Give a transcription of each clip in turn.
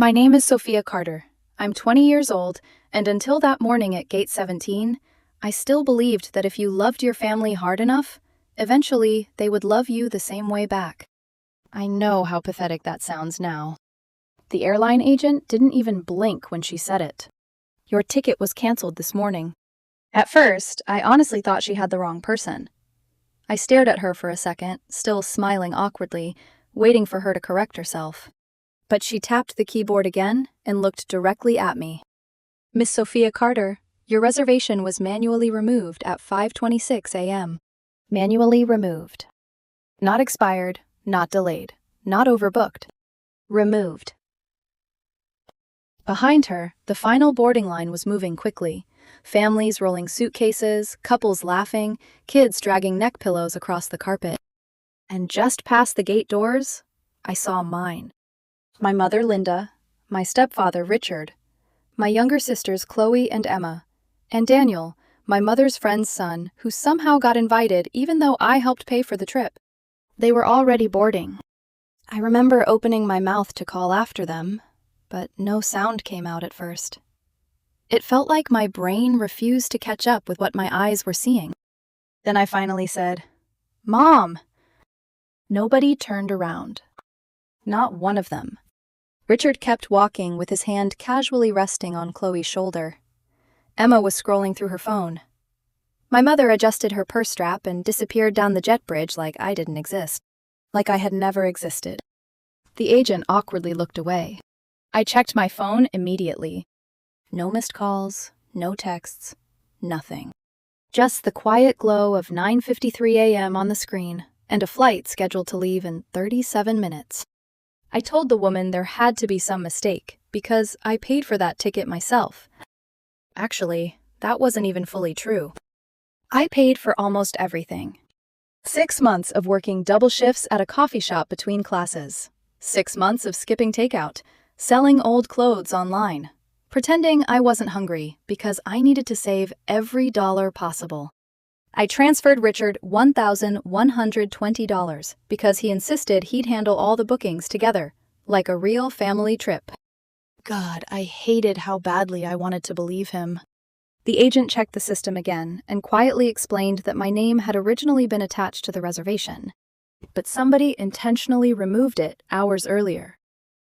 My name is Sophia Carter. I'm 20 years old, and until that morning at Gate 17, I still believed that if you loved your family hard enough, eventually they would love you the same way back. I know how pathetic that sounds now. The airline agent didn't even blink when she said it. Your ticket was canceled this morning. At first, I honestly thought she had the wrong person. I stared at her for a second, still smiling awkwardly, waiting for her to correct herself. But she tapped the keyboard again and looked directly at me. Miss Sophia Carter, your reservation was manually removed at 5:26 a.m. Manually removed. Not expired, not delayed, not overbooked. Removed. Behind her, the final boarding line was moving quickly. Families rolling suitcases, couples laughing, kids dragging neck pillows across the carpet. And just past the gate doors, I saw mine. My mother, Linda, my stepfather, Richard, my younger sisters, Chloe and Emma, and Daniel, my mother's friend's son, who somehow got invited even though I helped pay for the trip. They were already boarding. I remember opening my mouth to call after them, but no sound came out at first. It felt like my brain refused to catch up with what my eyes were seeing. Then I finally said, "Mom!" Nobody turned around. Not one of them. Richard kept walking with his hand casually resting on Chloe's shoulder. Emma was scrolling through her phone. My mother adjusted her purse strap and disappeared down the jet bridge like I didn't exist. Like I had never existed. The agent awkwardly looked away. I checked my phone immediately. No missed calls, no texts, nothing. Just the quiet glow of 9:53 a.m. on the screen and a flight scheduled to leave in 37 minutes. I told the woman there had to be some mistake because I paid for that ticket myself. Actually, that wasn't even fully true. I paid for almost everything. 6 months of working double shifts at a coffee shop between classes. 6 months of skipping takeout, selling old clothes online, pretending I wasn't hungry because I needed to save every dollar possible. I transferred Richard $1,120 because he insisted he'd handle all the bookings together, like a real family trip. God, I hated how badly I wanted to believe him. The agent checked the system again and quietly explained that my name had originally been attached to the reservation, but somebody intentionally removed it hours earlier.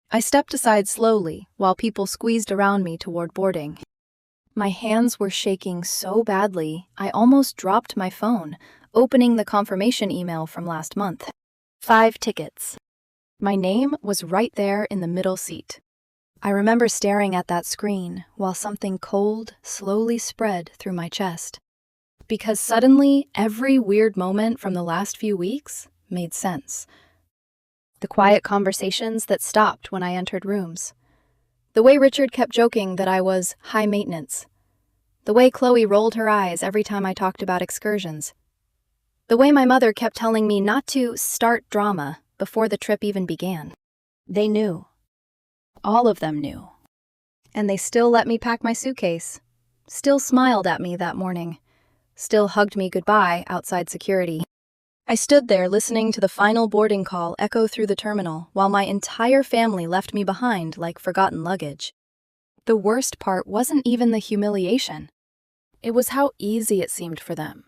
I stepped aside slowly while people squeezed around me toward boarding. My hands were shaking so badly, I almost dropped my phone, opening the confirmation email from last month. 5 tickets. My name was right there in the middle seat. I remember staring at that screen while something cold slowly spread through my chest. Because suddenly, every weird moment from the last few weeks made sense. The quiet conversations that stopped when I entered rooms. The way Richard kept joking that I was high maintenance. The way Chloe rolled her eyes every time I talked about excursions. The way my mother kept telling me not to start drama before the trip even began. They knew. All of them knew. And they still let me pack my suitcase. Still smiled at me that morning. Still hugged me goodbye outside security. I stood there listening to the final boarding call echo through the terminal while my entire family left me behind like forgotten luggage. The worst part wasn't even the humiliation. It was how easy it seemed for them.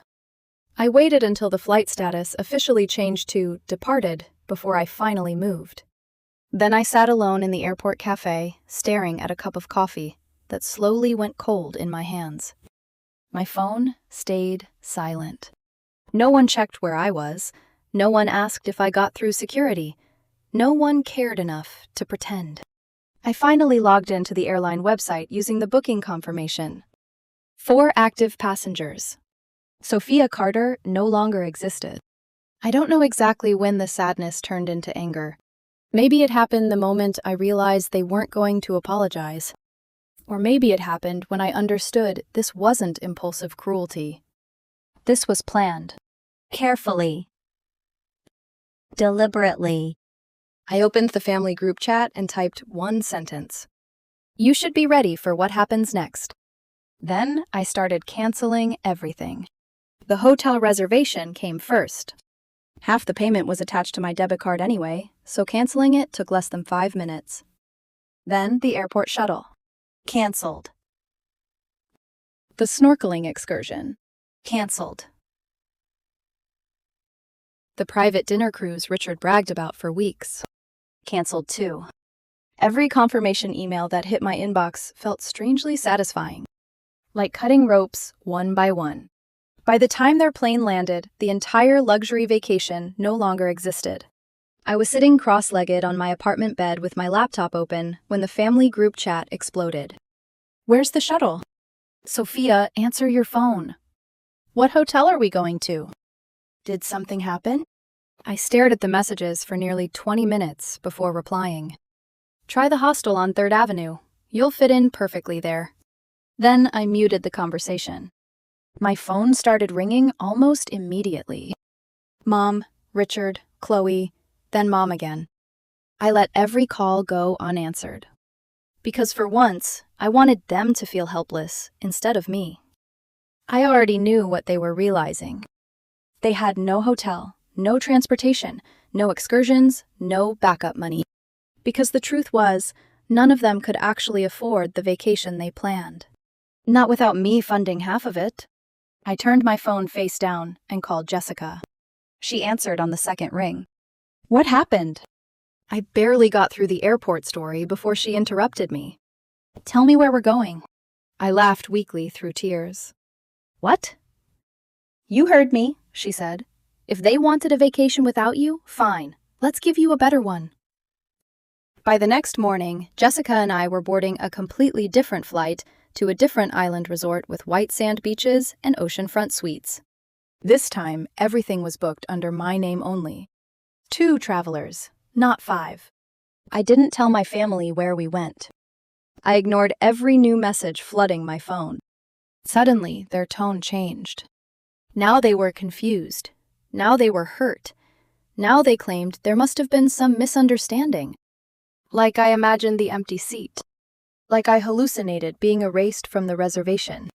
I waited until the flight status officially changed to departed before I finally moved. Then I sat alone in the airport cafe, staring at a cup of coffee that slowly went cold in my hands. My phone stayed silent. No one checked where I was. No one asked if I got through security. No one cared enough to pretend. I finally logged into the airline website using the booking confirmation. 4 active passengers. Sophia Carter no longer existed. I don't know exactly when the sadness turned into anger. Maybe it happened the moment I realized they weren't going to apologize. Or maybe it happened when I understood this wasn't impulsive cruelty. This was planned. Carefully. Deliberately. I opened the family group chat and typed one sentence. You should be ready for what happens next. Then I started canceling everything. The hotel reservation came first. Half the payment was attached to my debit card anyway, so canceling it took less than 5 minutes. Then the airport shuttle. Cancelled. The snorkeling excursion. Cancelled. The private dinner cruise Richard bragged about for weeks. Cancelled too. Every confirmation email that hit my inbox felt strangely satisfying. Like cutting ropes one by one. By the time their plane landed, the entire luxury vacation no longer existed. I was sitting cross-legged on my apartment bed with my laptop open when the family group chat exploded. Where's the shuttle? Sophia, answer your phone. What hotel are we going to? Did something happen? I stared at the messages for nearly 20 minutes before replying. Try the hostel on 3rd Avenue. You'll fit in perfectly there. Then I muted the conversation. My phone started ringing almost immediately. Mom, Richard, Chloe, then Mom again. I let every call go unanswered. Because for once, I wanted them to feel helpless instead of me. I already knew what they were realizing. They had no hotel, no transportation, no excursions, no backup money. Because the truth was, none of them could actually afford the vacation they planned. Not without me funding half of it. I turned my phone face down and called Jessica. She answered on the second ring. What happened? I barely got through the airport story before she interrupted me. Tell me where we're going. I laughed weakly through tears. What? You heard me, she said. If they wanted a vacation without you, fine. Let's give you a better one. By the next morning, Jessica and I were boarding a completely different flight to a different island resort with white sand beaches and oceanfront suites. This time, everything was booked under my name only. 2 travelers, not 5. I didn't tell my family where we went. I ignored every new message flooding my phone. Suddenly, their tone changed. Now they were confused. Now they were hurt. Now they claimed there must have been some misunderstanding. Like I imagined the empty seat. Like I hallucinated being erased from the reservation.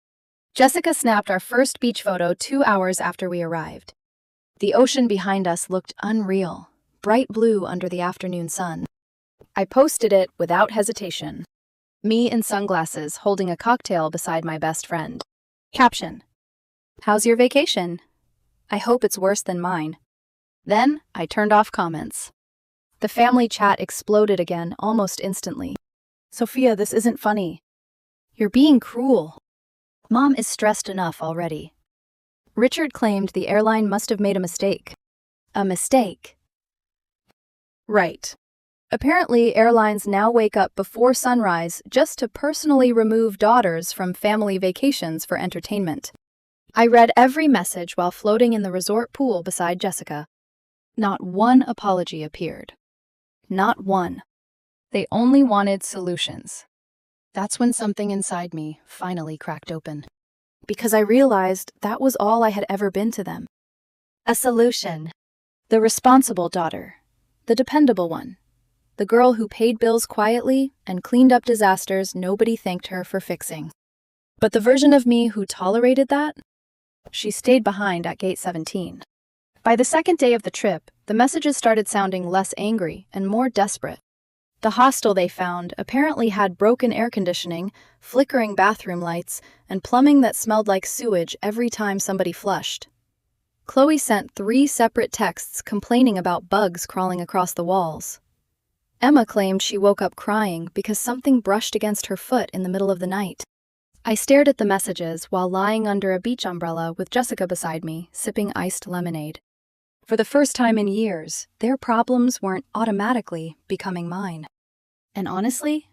Jessica snapped our first beach photo 2 hours after we arrived. The ocean behind us looked unreal, bright blue under the afternoon sun. I posted it without hesitation. Me in sunglasses holding a cocktail beside my best friend. Caption: How's your vacation? I hope it's worse than mine. Then I turned off comments. The family chat exploded again almost instantly. Sophia, this isn't funny. You're being cruel. Mom is stressed enough already. Richard claimed the airline must have made a mistake. A mistake. Right. Apparently, airlines now wake up before sunrise just to personally remove daughters from family vacations for entertainment. I read every message while floating in the resort pool beside Jessica. Not one apology appeared. Not one. They only wanted solutions. That's when something inside me finally cracked open. Because I realized that was all I had ever been to them. A solution. The responsible daughter. The dependable one. The girl who paid bills quietly and cleaned up disasters nobody thanked her for fixing. But the version of me who tolerated that? She stayed behind at gate 17. By the second day of the trip, the messages started sounding less angry and more desperate. The hostel they found apparently had broken air conditioning, flickering bathroom lights, and plumbing that smelled like sewage every time somebody flushed. Chloe sent 3 separate texts complaining about bugs crawling across the walls. Emma claimed she woke up crying because something brushed against her foot in the middle of the night. I stared at the messages while lying under a beach umbrella with Jessica beside me, sipping iced lemonade. For the first time in years, their problems weren't automatically becoming mine. And honestly,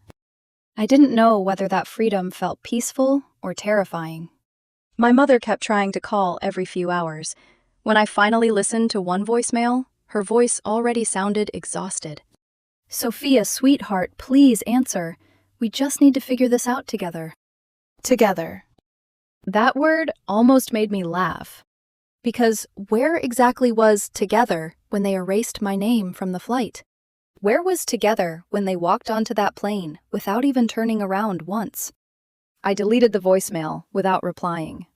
I didn't know whether that freedom felt peaceful or terrifying. My mother kept trying to call every few hours. When I finally listened to one voicemail, her voice already sounded exhausted. Sophia, sweetheart, please answer. We just need to figure this out together. Together. That word almost made me laugh. Because where exactly was together when they erased my name from the flight? Where was together when they walked onto that plane without even turning around once? I deleted the voicemail without replying.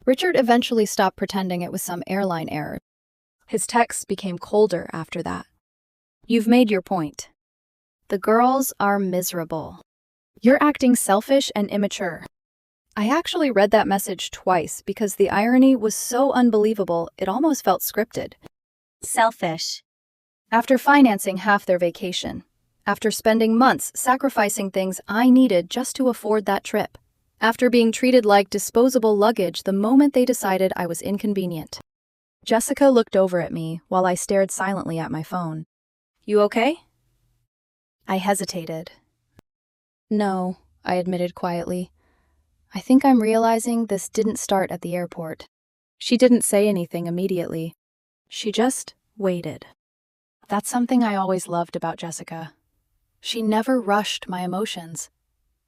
Richard eventually stopped pretending it was some airline error. His texts became colder after that. You've made your point. The girls are miserable. You're acting selfish and immature. I actually read that message twice because the irony was so unbelievable it almost felt scripted. Selfish. After financing half their vacation, after spending months sacrificing things I needed just to afford that trip, after being treated like disposable luggage the moment they decided I was inconvenient. Jessica looked over at me while I stared silently at my phone. You okay? I hesitated. No, I admitted quietly. I think I'm realizing this didn't start at the airport. She didn't say anything immediately. She just waited. That's something I always loved about Jessica. She never rushed my emotions,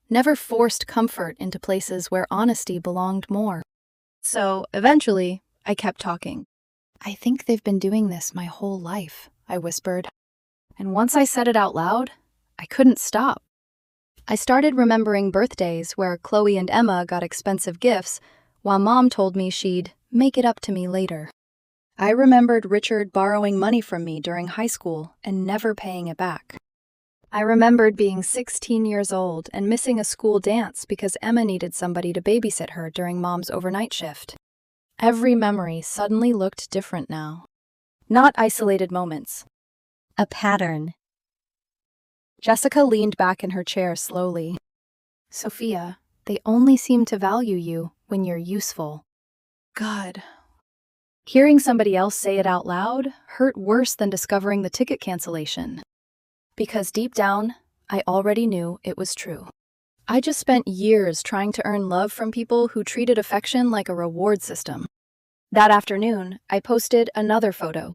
never forced comfort into places where honesty belonged more. So, eventually, I kept talking. I think they've been doing this my whole life, I whispered. And once I said it out loud, I couldn't stop. I started remembering birthdays where Chloe and Emma got expensive gifts, while Mom told me she'd make it up to me later. I remembered Richard borrowing money from me during high school and never paying it back. I remembered being 16 years old and missing a school dance because Emma needed somebody to babysit her during Mom's overnight shift. Every memory suddenly looked different now. Not isolated moments. A pattern. Jessica leaned back in her chair slowly. Sophia, they only seem to value you when you're useful. God. Hearing somebody else say it out loud hurt worse than discovering the ticket cancellation. Because deep down, I already knew it was true. I just spent years trying to earn love from people who treated affection like a reward system. That afternoon, I posted another photo.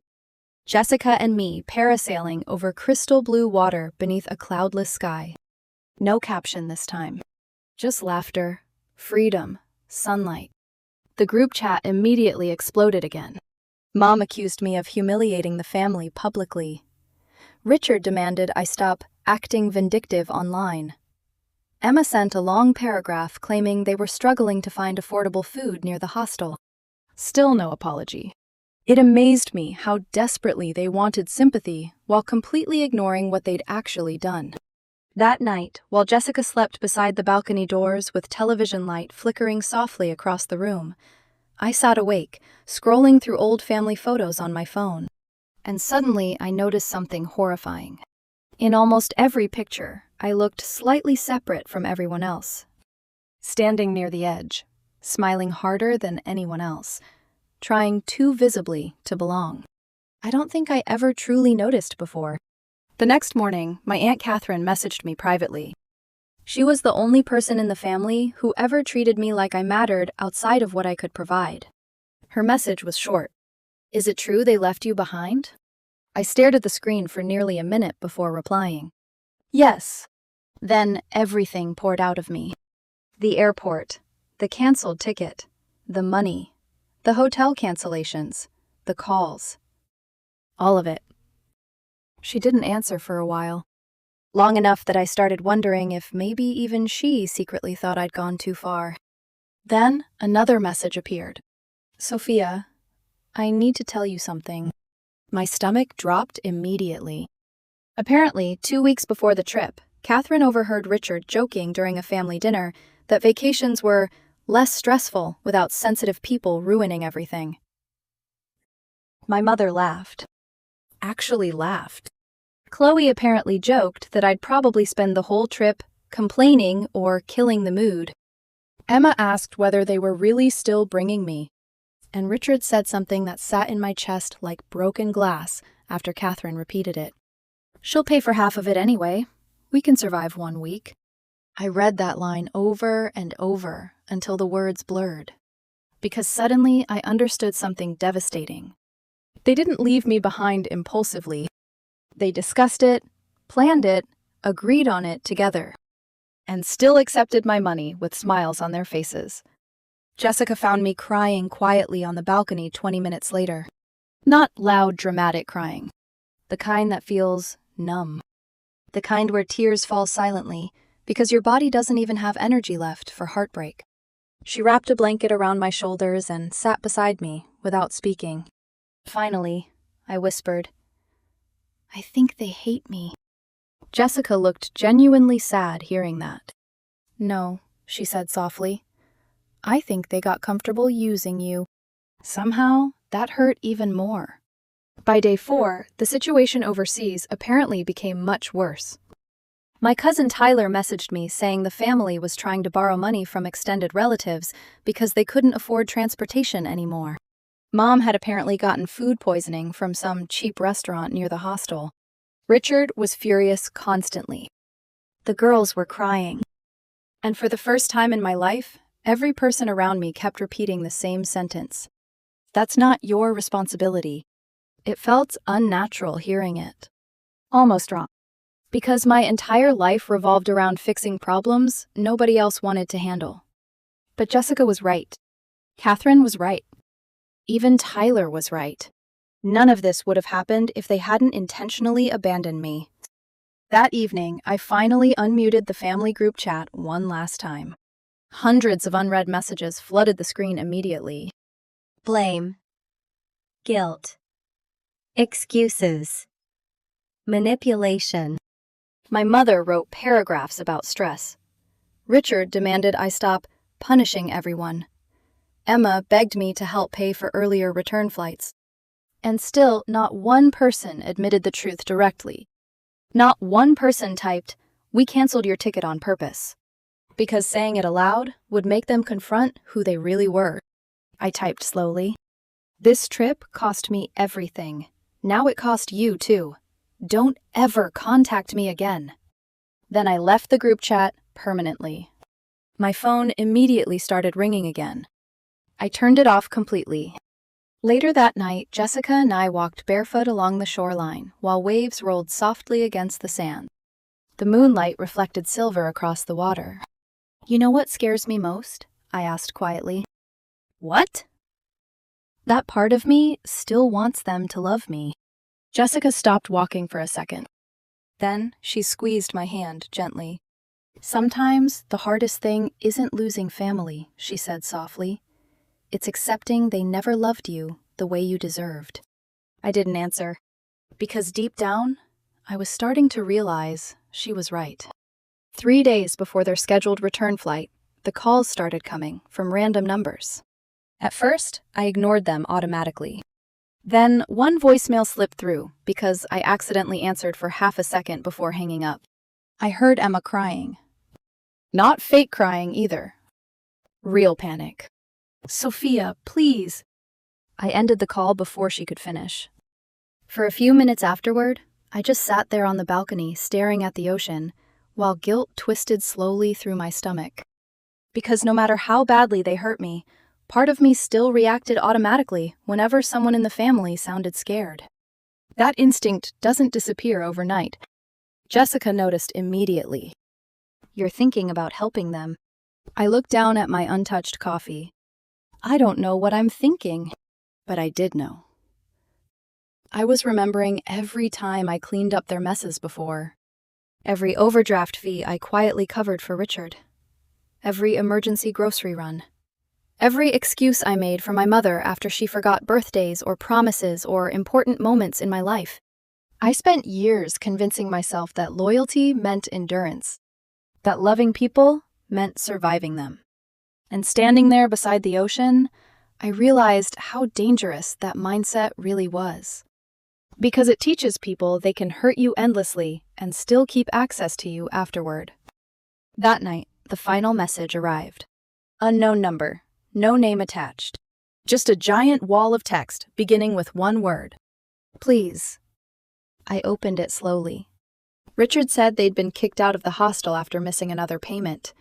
Jessica and me parasailing over crystal blue water beneath a cloudless sky. No caption this time. Just laughter, freedom, sunlight. The group chat immediately exploded again. Mom accused me of humiliating the family publicly. Richard demanded I stop acting vindictive online. Emma sent a long paragraph claiming they were struggling to find affordable food near the hostel. Still no apology. It amazed me how desperately they wanted sympathy while completely ignoring what they'd actually done. That night, while Jessica slept beside the balcony doors with television light flickering softly across the room, I sat awake, scrolling through old family photos on my phone. And suddenly I noticed something horrifying. In almost every picture, I looked slightly separate from everyone else. Standing near the edge, smiling harder than anyone else, trying too visibly to belong. I don't think I ever truly noticed before. The next morning, my Aunt Catherine messaged me privately. She was the only person in the family who ever treated me like I mattered outside of what I could provide. Her message was short. Is it true they left you behind? I stared at the screen for nearly a minute before replying. Yes. Then everything poured out of me. The airport, the canceled ticket, the money, the hotel cancellations, the calls. All of it. She didn't answer for a while. Long enough that I started wondering if maybe even she secretly thought I'd gone too far. Then another message appeared. Sophia, I need to tell you something. My stomach dropped immediately. Apparently, 2 weeks before the trip, Catherine overheard Richard joking during a family dinner that vacations were less stressful without sensitive people ruining everything. My mother laughed. Actually laughed. Chloe apparently joked that I'd probably spend the whole trip complaining or killing the mood. Emma asked whether they were really still bringing me, and Richard said something that sat in my chest like broken glass after Catherine repeated it. She'll pay for half of it anyway. We can survive 1 week. I read that line over and over until the words blurred, because suddenly I understood something devastating. They didn't leave me behind impulsively. They discussed it, planned it, agreed on it together, and still accepted my money with smiles on their faces. Jessica found me crying quietly on the balcony 20 minutes later. Not loud, dramatic crying. The kind that feels numb. The kind where tears fall silently because your body doesn't even have energy left for heartbreak. She wrapped a blanket around my shoulders and sat beside me without speaking. Finally, I whispered, I think they hate me. Jessica looked genuinely sad hearing that. "No," she said softly. "I think they got comfortable using you." Somehow, that hurt even more. By day 4, the situation overseas apparently became much worse. My cousin Tyler messaged me saying the family was trying to borrow money from extended relatives because they couldn't afford transportation anymore. Mom had apparently gotten food poisoning from some cheap restaurant near the hostel. Richard was furious constantly. The girls were crying. And for the first time in my life, every person around me kept repeating the same sentence. "That's not your responsibility." It felt unnatural hearing it. Almost wrong. Because my entire life revolved around fixing problems nobody else wanted to handle. But Jessica was right. Catherine was right. Even Tyler was right. None of this would have happened if they hadn't intentionally abandoned me. That evening, I finally unmuted the family group chat one last time. Hundreds of unread messages flooded the screen immediately. Blame. Guilt. Excuses. Manipulation. My mother wrote paragraphs about stress. Richard demanded I stop punishing everyone. Emma begged me to help pay for earlier return flights. And still, not one person admitted the truth directly. Not one person typed, "We canceled your ticket on purpose," because saying it aloud would make them confront who they really were. I typed slowly. "This trip cost me everything. Now it cost you too. Don't ever contact me again." Then I left the group chat permanently. My phone immediately started ringing again. I turned it off completely. Later that night, Jessica and I walked barefoot along the shoreline while waves rolled softly against the sand. The moonlight reflected silver across the water. "You know what scares me most?" I asked quietly. "What?" "That part of me still wants them to love me." Jessica stopped walking for a second. Then she squeezed my hand gently. "Sometimes the hardest thing isn't losing family," she said softly. "It's accepting they never loved you the way you deserved." I didn't answer, because deep down, I was starting to realize she was right. 3 days before their scheduled return flight, the calls started coming from random numbers. At first, I ignored them automatically. Then one voicemail slipped through because I accidentally answered for half a second before hanging up. I heard Emma crying. Not fake crying either. Real panic. "Sophia, please." I ended the call before she could finish. For a few minutes afterward, I just sat there on the balcony staring at the ocean, while guilt twisted slowly through my stomach. Because no matter how badly they hurt me, part of me still reacted automatically whenever someone in the family sounded scared. That instinct doesn't disappear overnight. Jessica noticed immediately. "You're thinking about helping them." I looked down at my untouched coffee. I don't know what I'm thinking, but I did know. I was remembering every time I cleaned up their messes before. Every overdraft fee I quietly covered for Richard. Every emergency grocery run. Every excuse I made for my mother after she forgot birthdays or promises or important moments in my life. I spent years convincing myself that loyalty meant endurance, that loving people meant surviving them. And standing there beside the ocean, I realized how dangerous that mindset really was. Because it teaches people they can hurt you endlessly and still keep access to you afterward. That night, the final message arrived. Unknown number, no name attached. Just a giant wall of text beginning with one word. "Please." I opened it slowly. Richard said they'd been kicked out of the hostel after missing another payment.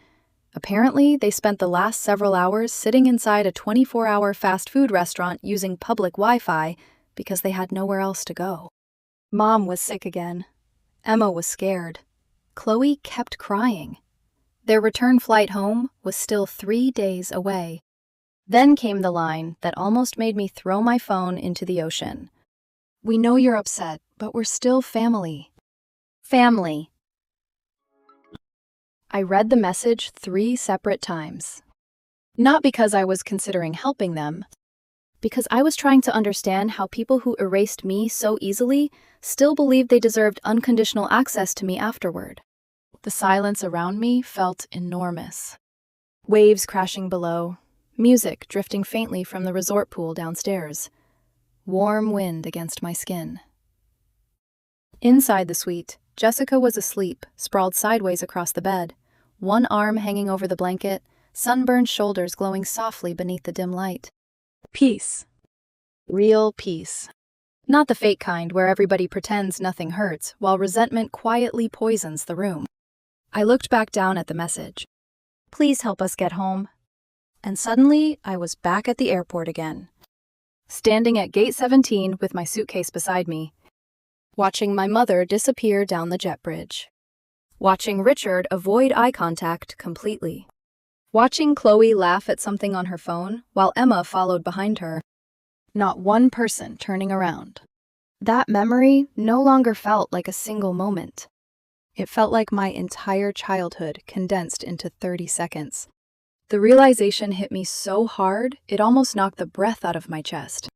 Apparently, they spent the last several hours sitting inside a 24-hour fast food restaurant using public Wi-Fi because they had nowhere else to go. Mom was sick again. Emma was scared. Chloe kept crying. Their return flight home was still 3 days away. Then came the line that almost made me throw my phone into the ocean. "We know you're upset, but we're still family." Family. I read the message 3 separate times. Not because I was considering helping them, because I was trying to understand how people who erased me so easily still believed they deserved unconditional access to me afterward. The silence around me felt enormous. Waves crashing below, music drifting faintly from the resort pool downstairs, warm wind against my skin. Inside the suite, Jessica was asleep, sprawled sideways across the bed, one arm hanging over the blanket, sunburned shoulders glowing softly beneath the dim light. Peace. Real peace. Not the fake kind where everybody pretends nothing hurts while resentment quietly poisons the room. I looked back down at the message. Please help us get home. And suddenly, I was back at the airport again. Standing at gate 17 with my suitcase beside me, watching my mother disappear down the jet bridge. Watching Richard avoid eye contact completely. Watching Chloe laugh at something on her phone while Emma followed behind her. Not one person turning around. That memory no longer felt like a single moment. It felt like my entire childhood condensed into 30 seconds. The realization hit me so hard, it almost knocked the breath out of my chest.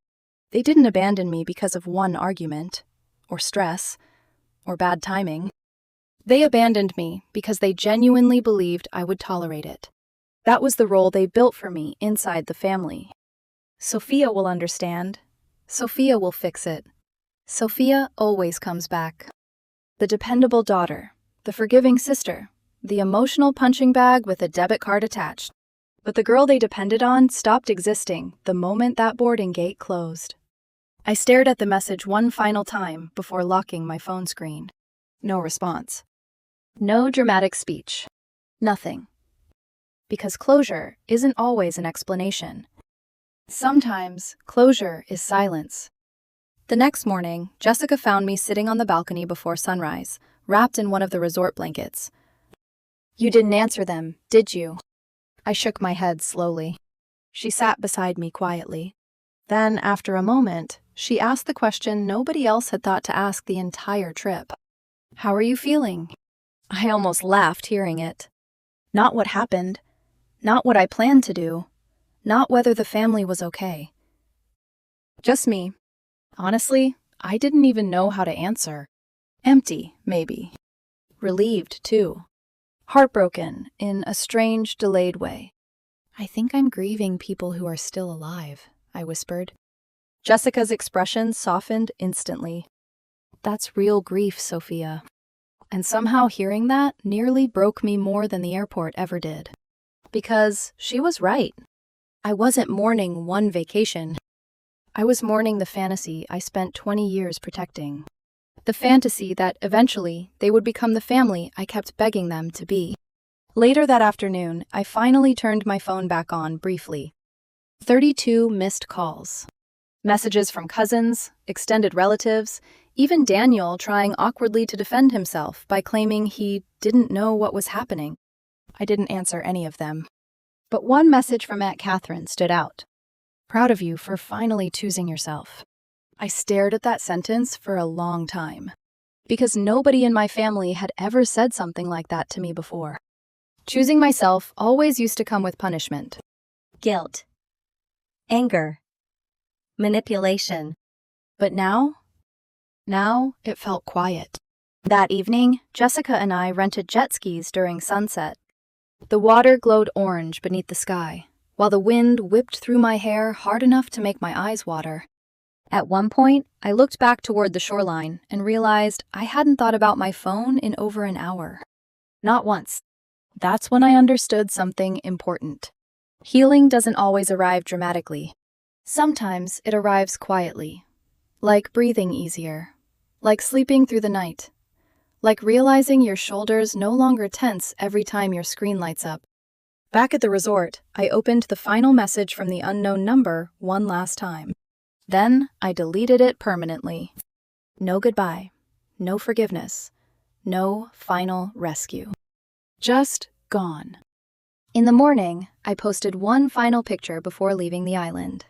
They didn't abandon me because of one argument, or stress, or bad timing. They abandoned me because they genuinely believed I would tolerate it. That was the role they built for me inside the family. Sophia will understand. Sophia will fix it. Sophia always comes back. The dependable daughter, the forgiving sister, the emotional punching bag with a debit card attached. But the girl they depended on stopped existing the moment that boarding gate closed. I stared at the message one final time before locking my phone screen. No response. No dramatic speech. Nothing. Because closure isn't always an explanation. Sometimes, closure is silence. The next morning, Jessica found me sitting on the balcony before sunrise, wrapped in one of the resort blankets. You didn't answer them, did you? I shook my head slowly. She sat beside me quietly. Then, after a moment, she asked the question nobody else had thought to ask the entire trip. How are you feeling? I almost laughed hearing it. Not what happened. Not what I planned to do. Not whether the family was okay. Just me. Honestly, I didn't even know how to answer. Empty, maybe. Relieved, too. Heartbroken, in a strange, delayed way. I think I'm grieving people who are still alive, I whispered. Jessica's expression softened instantly. That's real grief, Sophia. And somehow hearing that nearly broke me more than the airport ever did. Because she was right. I wasn't mourning one vacation. I was mourning the fantasy I spent 20 years protecting. The fantasy that eventually they would become the family I kept begging them to be. Later that afternoon, I finally turned my phone back on briefly. 32 missed calls. Messages from cousins, extended relatives, even Daniel trying awkwardly to defend himself by claiming he didn't know what was happening. I didn't answer any of them. But one message from Aunt Catherine stood out. Proud of you for finally choosing yourself. I stared at that sentence for a long time, because nobody in my family had ever said something like that to me before. Choosing myself always used to come with punishment. Guilt. Anger. Manipulation. But now it felt quiet. That evening, Jessica and I rented jet skis during sunset. The water glowed orange beneath the sky, while the wind whipped through my hair hard enough to make my eyes water. At one point, I looked back toward the shoreline and realized I hadn't thought about my phone in over an hour. Not once. That's when I understood something important. Healing doesn't always arrive dramatically. Sometimes it arrives quietly, like breathing easier, like sleeping through the night, like realizing your shoulders no longer tense every time your screen lights up. Back at the resort, I opened the final message from the unknown number one last time. Then I deleted it permanently. No goodbye, no forgiveness, no final rescue. Just gone. In the morning, I posted one final picture before leaving the island.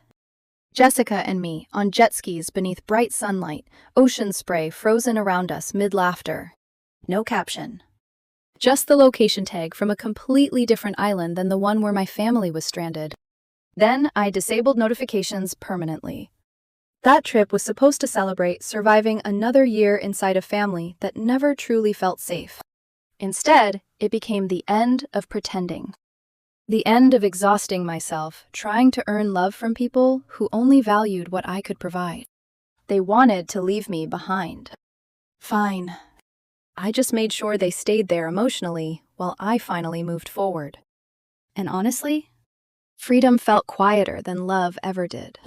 Jessica and me on jet skis beneath bright sunlight, ocean spray frozen around us mid-laughter. No caption. Just the location tag from a completely different island than the one where my family was stranded. Then I disabled notifications permanently. That trip was supposed to celebrate surviving another year inside a family that never truly felt safe. Instead, it became the end of pretending. The end of exhausting myself, trying to earn love from people who only valued what I could provide. They wanted to leave me behind. Fine. I just made sure they stayed there emotionally while I finally moved forward. And honestly, freedom felt quieter than love ever did.